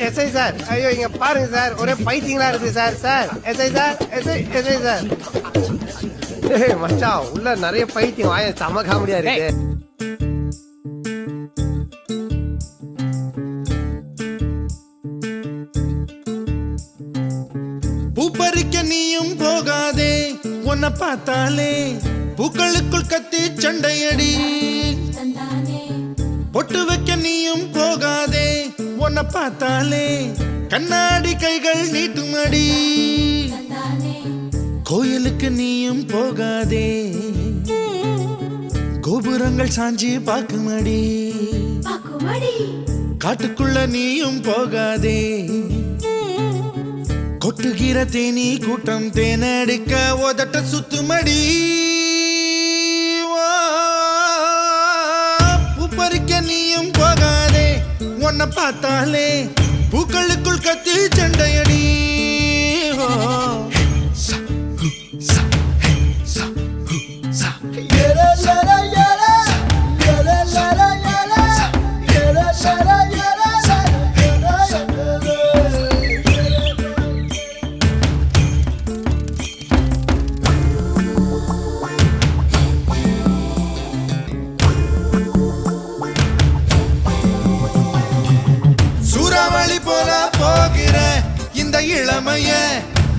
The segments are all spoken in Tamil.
எஸ்ஐ சார், ஐயோ இங்க பாருங்க சார், ஒரே பைத்தியங்களா இருக்கு sir. Sir SI sir, SI sir. மச்சான் உள்ள நிறைய பைத்தியம், வாய செம காமெடியா இருக்கு. பூப்பறிக்க நீயும் போகாதே, உன்னை பார்த்தாலே பூக்களுக்குள் கத்தி சண்டையடி. பொட்டு வைக்க நீயும் போகாதே, உன்னை பார்த்தாலே கண்ணாடி கைகள் நீட்டுமடி. கோயிலுக்கு நீயும் போகாதே, கோபுரங்கள் சாஞ்சி பாக்குமடி. காட்டுக்குள்ள நீயும் போகாதே, கொட்டுகிற தேனி கூட்டம் தேனடிக்க உதட்ட சுத்துமடி. பூப்பறிக்க நீயும் போகாதே, உன்னை பார்த்தாலே பூக்களுக்குள் கத்தி சண்டையடி. சூறாவளி போல போகிற இந்த இளமைய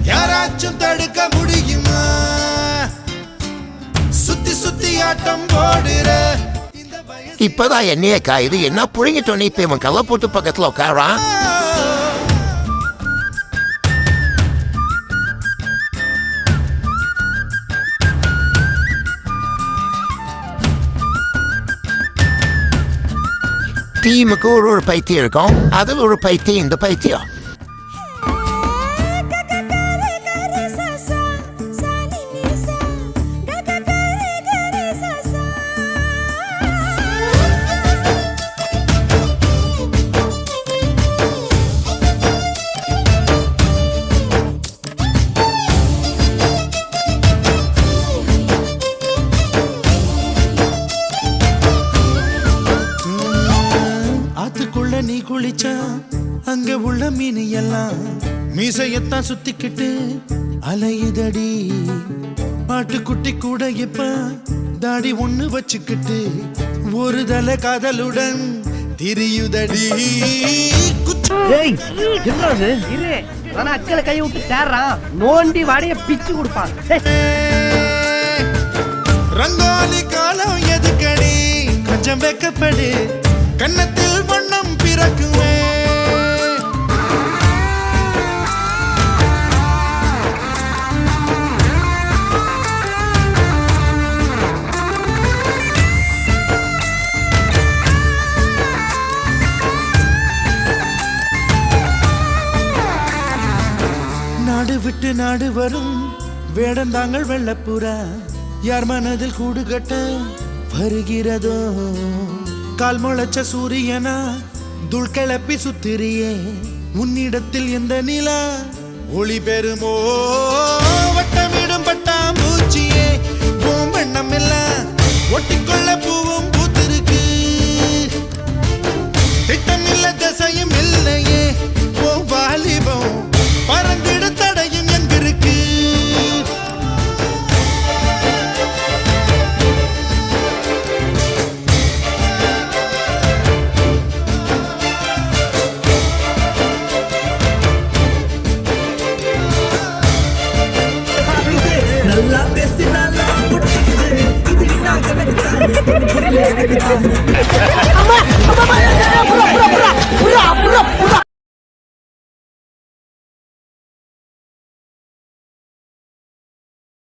யாராச்சும் தடுக்க முடியுமா? சுத்தி சுத்தி ஆட்டம் போடுற இப்பதான் என்னைய காயுது. என்ன புழுங்கிட்டு நீ இப்ப இவன் கல்ல போட்டு பக்கத்துல உட்காரான். டீமுக்கு ஒரு பைத்தியம் இருக்கும், அதில் ஒரு பைத்தியம் இந்த பைத்தியம். நீ குளிச்சா அங்க உள்ள மீன் எல்லாம் மீசையத்தான் சுத்திக்கிட்டு அலையுதடி. ஆட்டுக்குட்டி கூட இப்ப தாடி ஒண்ணு வச்சுக்கிட்டு ஒரு தலை காதலுடன் திரியுதடி. அச்சல கை விட்டு தேர்றான், நோண்டி வாடைய பிச்சு கொடுப்பான். ரங்கோலி காலம் எதுக்கடி, கொஞ்சம் வெக்கப்படு, கன்னத்தில் வண்ணம் பிறக்குவே. நாடு விட்டு நாடு வரும் வேடந்தாங்கள் வெள்ளப்புறா, யார் மனதில் கூடு கட்ட வருகிறதோ. கால் முளைச்ச சூரியனா துள் கிளப்பி சுத்திரியே, உன்னிடத்தில் எந்த நிலா ஒளி பெறுமோ. வட்டமிடும் பட்டாம்பூச்சியே பூம் வண்ணம் எல்லாம் ஒட்டிக்கொள்ள பூவும் பூத்திருக்கு. திட்டம் இல்ல தசையும் இல்லையே, ஓ வாலிபம் பறந்திட தடையும் எங்கிருக்கு. நல்லா பேசி நல்லா